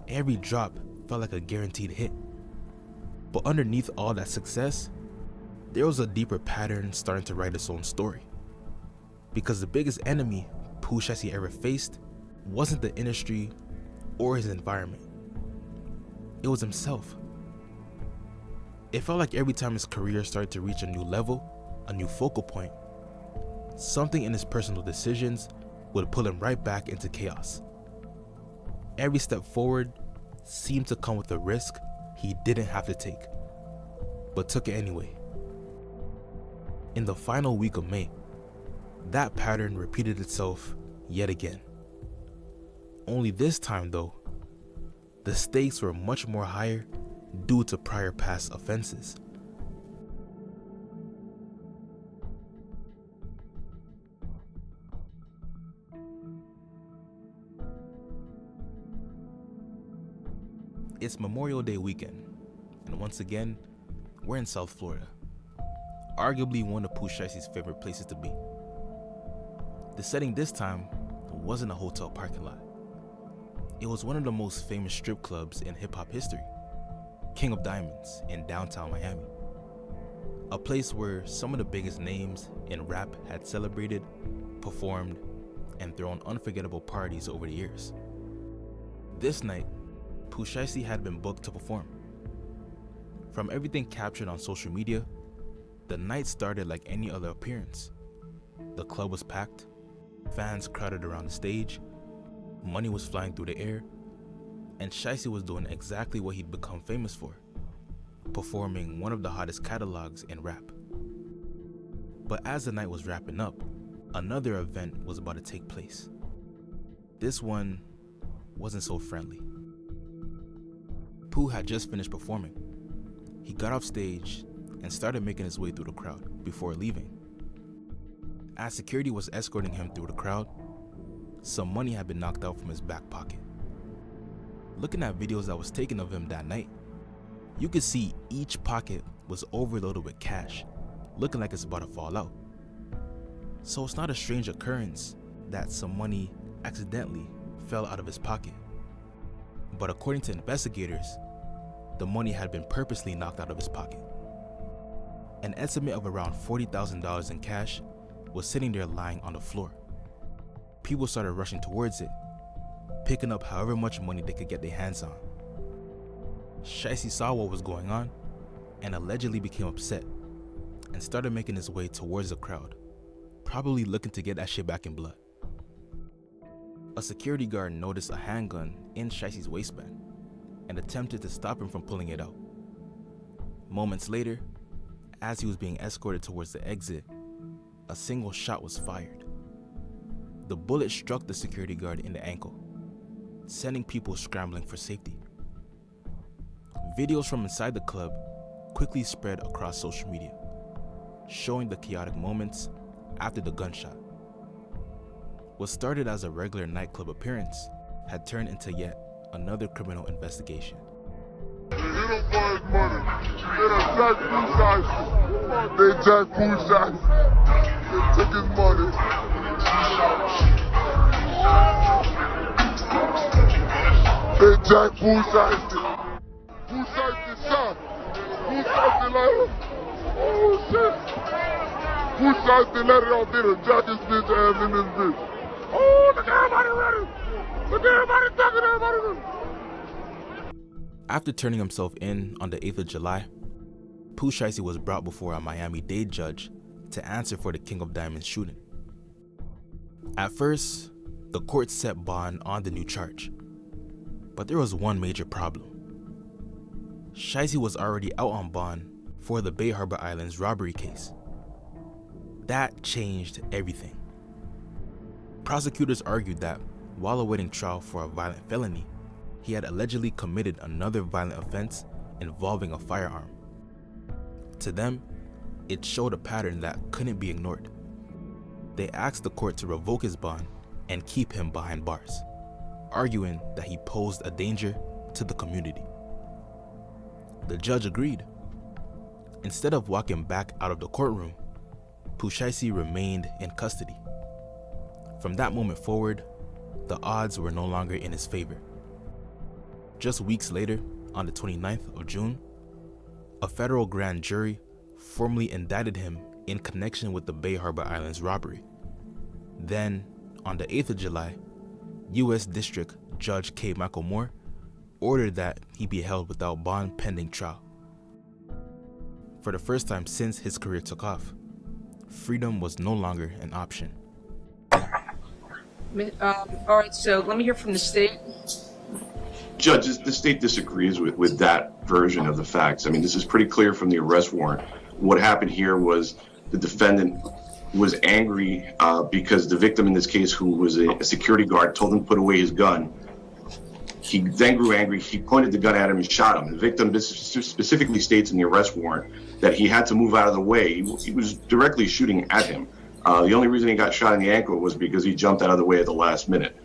Speaker 8: every drop felt like a guaranteed hit. But underneath all that success, there was a deeper pattern starting to write its own story. Because the biggest enemy Pooh Shiesty ever faced wasn't the industry or his environment. It was himself. It felt like every time his career started to reach a new level, a new focal point, something in his personal decisions would pull him right back into chaos. Every step forward seemed to come with a risk he didn't have to take, but took it anyway. In the final week of May, that pattern repeated itself yet again. Only this time though, the stakes were much more higher due to prior past offenses. It's Memorial Day weekend, and once again, we're in South Florida, arguably one of Pooh Shiesty's favorite places to be. The setting this time wasn't a hotel parking lot. It was one of the most famous strip clubs in hip-hop history, King of Diamonds in downtown Miami. A place where some of the biggest names in rap had celebrated, performed, and thrown unforgettable parties over the years. This night, Pooh Shiesty had been booked to perform. From everything captured on social media, the night started like any other appearance. The club was packed, fans crowded around the stage, money was flying through the air, and Shiesty was doing exactly what he'd become famous for, performing one of the hottest catalogs in rap. But as the night was wrapping up, another event was about to take place. This one wasn't so friendly. Pooh had just finished performing. He got off stage and started making his way through the crowd before leaving. As security was escorting him through the crowd, some money had been knocked out from his back pocket. Looking at videos that was taken of him that night, you could see each pocket was overloaded with cash, looking like it's about to fall out. So it's not a strange occurrence that some money accidentally fell out of his pocket. But according to investigators, the money had been purposely knocked out of his pocket. An estimate of around $40,000 in cash was sitting there lying on the floor. People started rushing towards it, picking up however much money they could get their hands on. Shiesty saw what was going on and allegedly became upset and started making his way towards the crowd, probably looking to get that shit back in blood. A security guard noticed a handgun in Shiesty's waistband and attempted to stop him from pulling it out. Moments later, as he was being escorted towards the exit, a single shot was fired. The bullet struck the security guard in the ankle, sending people scrambling for safety. Videos from inside the club quickly spread across social media, showing the chaotic moments after the gunshot. What started as a regular nightclub appearance had turned into yet another criminal investigation.
Speaker 6: They hit him for his money. They attacked Pooh Shiesty.
Speaker 14: They jacked Pooh Shiesty. They took his money. They jacked Pooh Shiesty. Pooh Shiesty shot. Pooh Shiesty let him. Oh shit. Pooh Shiesty let it off there. Jack his bitch ass in this bitch. Oh, look at everybody ready. Look at everybody ducking, everybody ready.
Speaker 8: After turning himself in on the 8th of July, Pooh Shiesty was brought before a Miami-Dade judge to answer for the King of Diamonds shooting. At first, the court set bond on the new charge, but there was one major problem. Shiesty was already out on bond for the Bay Harbor Islands robbery case. That changed everything. Prosecutors argued that while awaiting trial for a violent felony, he had allegedly committed another violent offense involving a firearm. To them, it showed a pattern that couldn't be ignored. They asked the court to revoke his bond and keep him behind bars, arguing that he posed a danger to the community. The judge agreed. Instead of walking back out of the courtroom, Pooh Shiesty remained in custody. From that moment forward, the odds were no longer in his favor. Just weeks later, on the 29th of June, a federal grand jury formally indicted him in connection with the Bay Harbor Islands robbery. Then, on the 8th of July, U.S. District Judge K. Michael Moore ordered that he be held without bond pending trial. For the first time since his career took off, freedom was no longer an option.
Speaker 15: All right, so let me hear from the state.
Speaker 16: Judge, the state disagrees with that version of the facts. I mean, this is pretty clear from the arrest warrant. What happened here was the defendant was angry because the victim in this case, who was a security guard, told him to put away his gun. He then grew angry. He pointed the gun at him and shot him. The victim specifically states in the arrest warrant that he had to move out of the way. He was directly shooting at him. The only reason he got shot in the ankle was because he jumped out of the way at the last minute.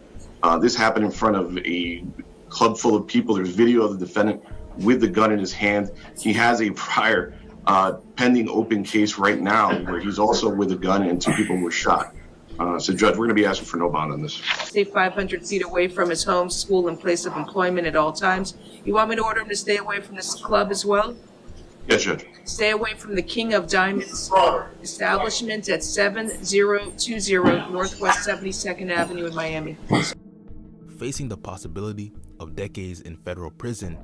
Speaker 16: This happened in front of a club full of people. There's video of the defendant with the gun in his hand. He has a prior pending open case right now where he's also with a gun and 2 people were shot. So, Judge, we're going to be asking for no bond on this.
Speaker 15: Stay 500 feet away from his home, school, and place of employment at all times. You want me to order him to stay away from this club as well?
Speaker 16: Yes, Judge.
Speaker 15: Stay away from the King of Diamonds establishment at 7020 Northwest 72nd Avenue in Miami.
Speaker 8: Facing the possibility of decades in federal prison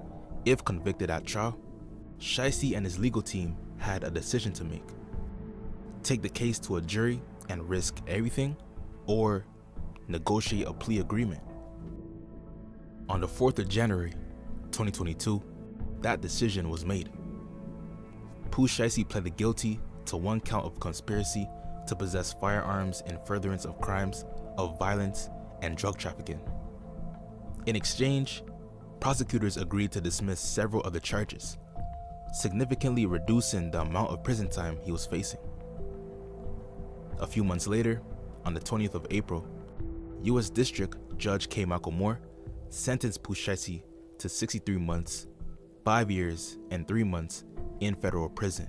Speaker 8: if convicted at trial, Shiesty and his legal team had a decision to make. Take the case to a jury and risk everything, or negotiate a plea agreement. On the 4th of January, 2022, that decision was made. Pooh Shiesty pleaded guilty to 1 count of conspiracy to possess firearms in furtherance of crimes of violence and drug trafficking. In exchange, prosecutors agreed to dismiss several other charges, significantly reducing the amount of prison time he was facing. A few months later, on the 20th of April, U.S. District Judge K. Michael Moore sentenced Pooh Shiesty to 63 months, 5 years, and 3 months in federal prison.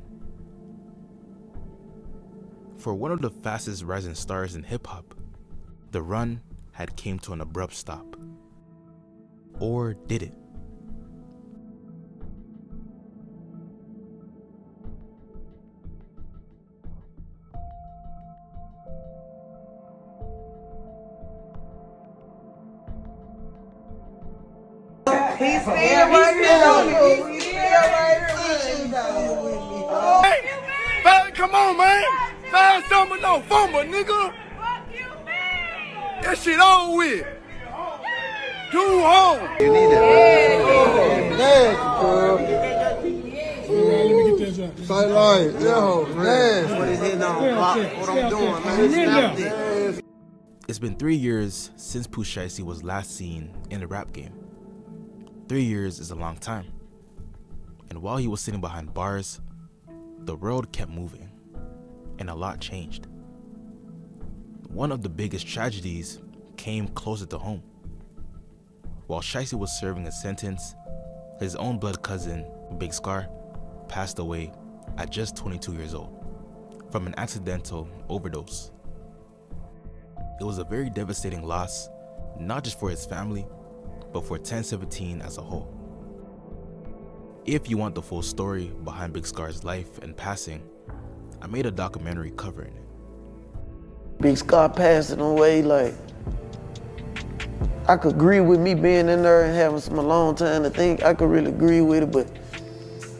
Speaker 8: For one of the fastest rising stars in hip-hop, the run had came to an abrupt stop. Or did it?
Speaker 17: He's still right here with you. He's still right here with you, though.
Speaker 6: Hey, come on, man. Find something no fumble, nigga. That shit over with. Do home. You need it.
Speaker 2: Say like, yo, man. What is it now, Pop? What I'm doing, man.
Speaker 8: It's been 3 years since Pooh Shiesty was last seen in the rap game. 3 years is a long time. And while he was sitting behind bars, the world kept moving, and a lot changed. One of the biggest tragedies came closer to home. While Shiesty was serving a sentence, his own blood cousin, Big Scar, passed away at just 22 years old from an accidental overdose. It was a very devastating loss, not just for his family, but for 1017 as a whole. If you want the full story behind Big Scar's life and passing, I made a documentary covering it.
Speaker 2: Big Scar passing away, like, I could agree with me being in there and having some alone time to think. I could really agree with it, but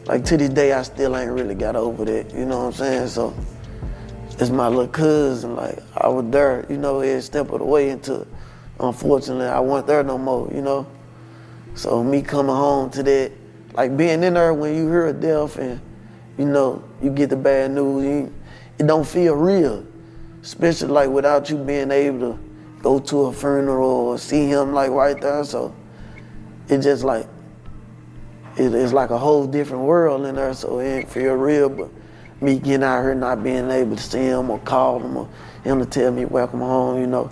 Speaker 2: like to this day, I still ain't really got over that, you know what I'm saying? So it's my little cousin, like I was there, you know, every step of the way until, unfortunately, I wasn't there no more, you know? So me coming home to that, like being in there when you hear a death and, you know, you get the bad news, it don't feel real, especially like without you being able to go to a funeral or see him like right there. So it just like, it's like a whole different world in there, so it ain't feel real. But me getting out here not being able to see him or call him or him to tell me welcome home, you know,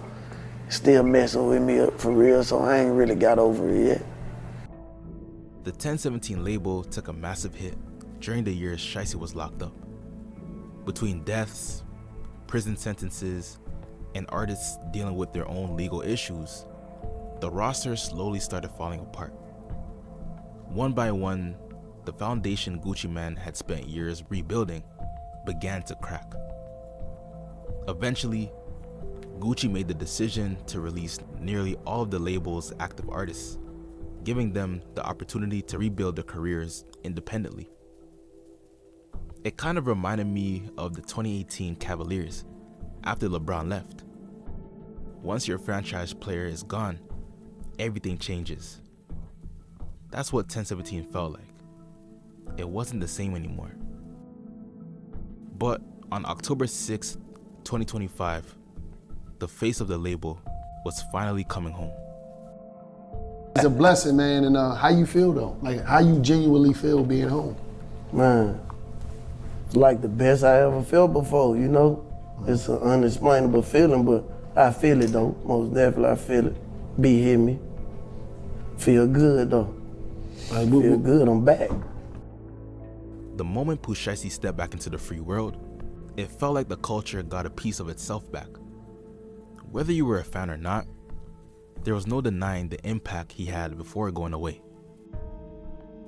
Speaker 2: still messing with me up for real, so I ain't really got over it yet.
Speaker 8: The 1017 label took a massive hit during the years Shiesty was locked up. Between deaths, prison sentences, and artists dealing with their own legal issues, the roster slowly started falling apart. One by one, the foundation Gucci Mane had spent years rebuilding began to crack. Eventually, Gucci made the decision to release nearly all of the label's active artists, giving them the opportunity to rebuild their careers independently. It kind of reminded me of the 2018 Cavaliers after LeBron left. Once your franchise player is gone, everything changes. That's what 1017 felt like. It wasn't the same anymore. But on October 6th, 2025, the face of the label was finally coming home.
Speaker 7: It's a blessing, man, and how you feel though? Like how you genuinely feel being home?
Speaker 2: Man, it's like the best I ever felt before, you know? It's an unexplainable feeling, but I feel it though, most definitely I feel it. Be hit me. Feel good though. Like, feel good, I'm back.
Speaker 8: The moment Pooh Shiesty stepped back into the free world, it felt like the culture got a piece of itself back. Whether you were a fan or not, there was no denying the impact he had before going away.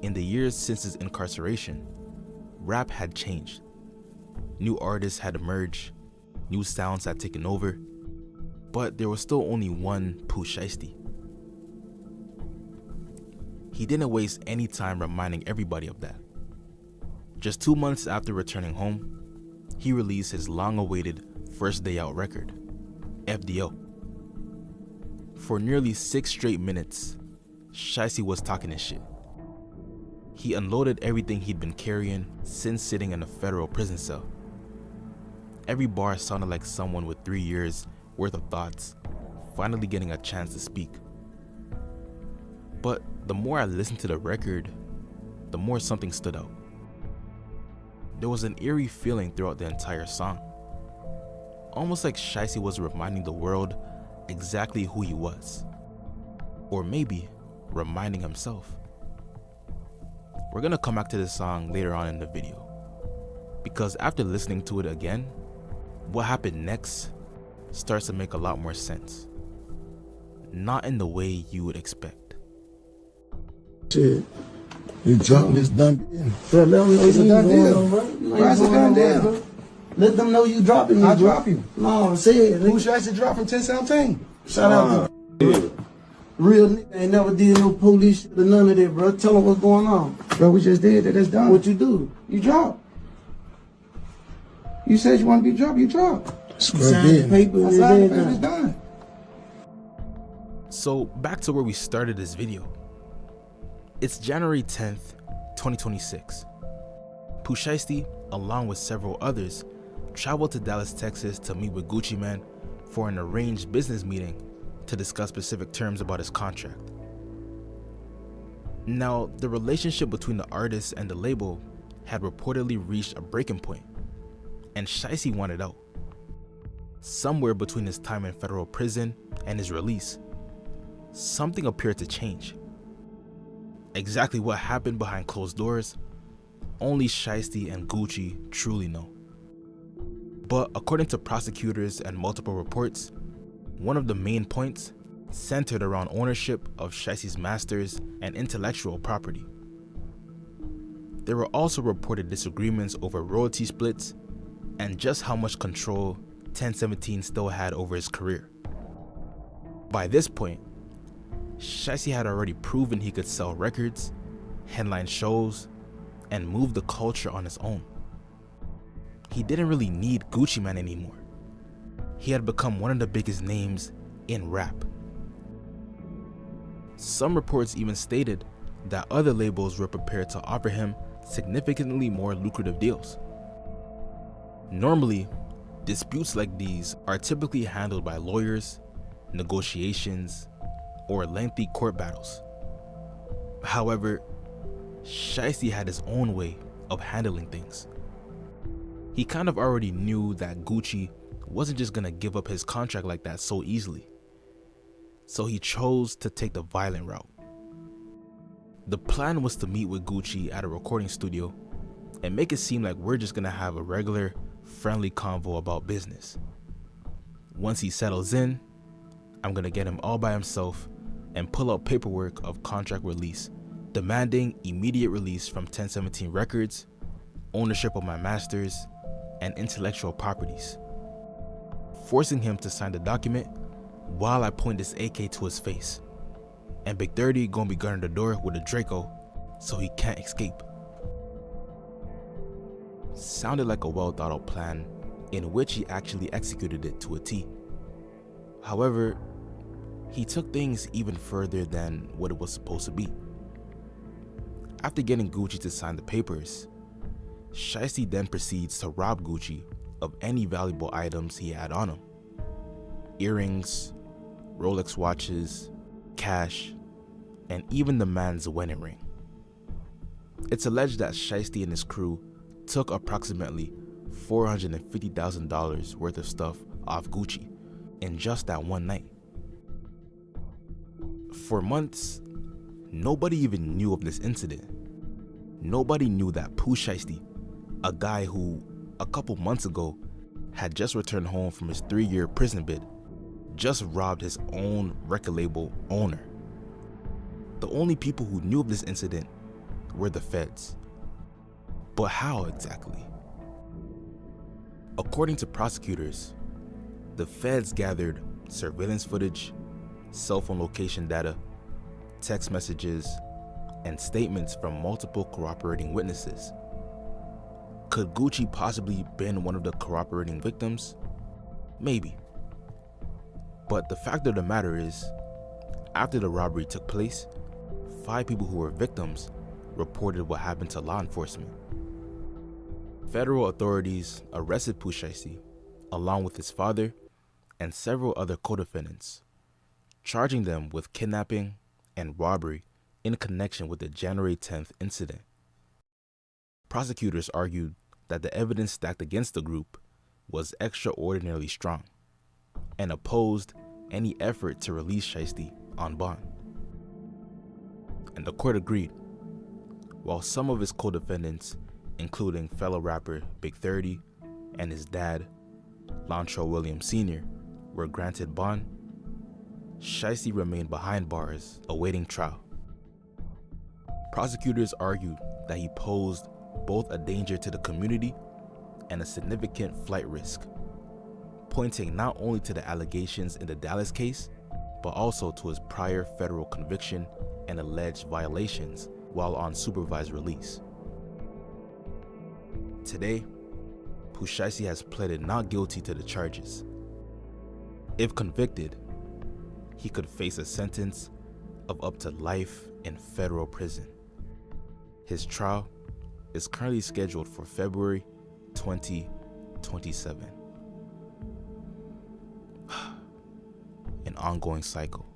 Speaker 8: In the years since his incarceration, rap had changed. New artists had emerged, new sounds had taken over, but there was still only one Pooh Shiesty. He didn't waste any time reminding everybody of that. Just 2 months after returning home, he released his long-awaited First Day Out record, FDO. For nearly 6 straight minutes, Shiesty was talking his shit. He unloaded everything he'd been carrying since sitting in a federal prison cell. Every bar sounded like someone with 3 years worth of thoughts finally getting a chance to speak. But the more I listened to the record, the more something stood out. There was an eerie feeling throughout the entire song. Almost like Shiesty was reminding the world exactly who he was. Or maybe reminding himself. We're gonna come back to this song later on in the video, because after listening to it again, what happened next starts to make a lot more sense. Not in the way you would expect.
Speaker 2: Shit.
Speaker 7: You dropping this done.
Speaker 2: Bro, let them know
Speaker 7: It's a
Speaker 2: you
Speaker 7: done
Speaker 2: going
Speaker 7: deal.
Speaker 2: on, bro.
Speaker 7: Why is it done deal?
Speaker 2: Let them know you dropping me,
Speaker 7: I
Speaker 2: bro.
Speaker 7: drop you.
Speaker 2: No, I'm saying.
Speaker 7: Who should I say drop from 1017?
Speaker 2: Shout out to real nigga ain't never did no police shit or none of that, bro. Tell them what's going on.
Speaker 7: Bro, we just did that. That's done.
Speaker 2: What you do?
Speaker 7: You drop. You said you want to be dropped. You drop.
Speaker 2: Sign the paper and
Speaker 7: I signed the paper.
Speaker 2: everything.
Speaker 7: It's done.
Speaker 8: So back to where we started this video. It's January 10th, 2026. Pooh Shiesty, along with several others, traveled to Dallas, Texas to meet with Gucci Mane for an arranged business meeting to discuss specific terms about his contract. Now, the relationship between the artist and the label had reportedly reached a breaking point, and Shiesty wanted out. Somewhere between his time in federal prison and his release, something appeared to change. Exactly what happened behind closed doors, only Shiesty and Gucci truly know. But according to prosecutors and multiple reports, one of the main points centered around ownership of Shiesty's masters and intellectual property. There were also reported disagreements over royalty splits and just how much control 1017 still had over his career. By this point, Shiesty had already proven he could sell records, headline shows, and move the culture on his own. He didn't really need Gucci Mane anymore. He had become one of the biggest names in rap. Some reports even stated that other labels were prepared to offer him significantly more lucrative deals. Normally, disputes like these are typically handled by lawyers, negotiations, or lengthy court battles. However, Shiesty had his own way of handling things. He kind of already knew that Gucci wasn't just gonna give up his contract like that so easily. So he chose to take the violent route. The plan was to meet with Gucci at a recording studio and make it seem like we're just gonna have a regular, friendly convo about business. Once he settles in, I'm gonna get him all by himself and pull out paperwork of contract release, demanding immediate release from 1017 Records, ownership of my masters, and intellectual properties, forcing him to sign the document while I point this AK to his face. And Big 30 gonna be guarding the door with a Draco so he can't escape. Sounded like a well thought out plan in which he actually executed it to a T. However, he took things even further than what it was supposed to be. After getting Gucci to sign the papers, Shiesty then proceeds to rob Gucci of any valuable items he had on him. Earrings, Rolex watches, cash, and even the man's wedding ring. It's alleged that Shiesty and his crew took approximately $450,000 worth of stuff off Gucci in just that one night. For months, nobody even knew of this incident. Nobody knew that Pooh Shiesty, a guy who a couple months ago had just returned home from his 3-year prison bid, just robbed his own record label owner. The only people who knew of this incident were the feds. But how exactly? According to prosecutors, the feds gathered surveillance footage, cell phone location data, text messages, and statements from multiple corroborating witnesses. Could Gucci possibly been one of the corroborating victims? Maybe. But the fact of the matter is, after the robbery took place, 5 people who were victims reported what happened to law enforcement. Federal authorities arrested Pooh Shiesty, along with his father and several other co-defendants, charging them with kidnapping and robbery in connection with the January 10th incident. Prosecutors argued that the evidence stacked against the group was extraordinarily strong and opposed any effort to release Shiesty on bond. And the court agreed, while some of his co-defendants, including fellow rapper Big 30 and his dad, Lontrell Williams Sr., were granted bond, Shiesty remained behind bars awaiting trial. Prosecutors argued that he posed both a danger to the community and a significant flight risk, pointing not only to the allegations in the Dallas case, but also to his prior federal conviction and alleged violations while on supervised release. Today, Pooh Shiesty has pleaded not guilty to the charges. If convicted, he could face a sentence of up to life in federal prison. His trial is currently scheduled for February 2027. An ongoing cycle.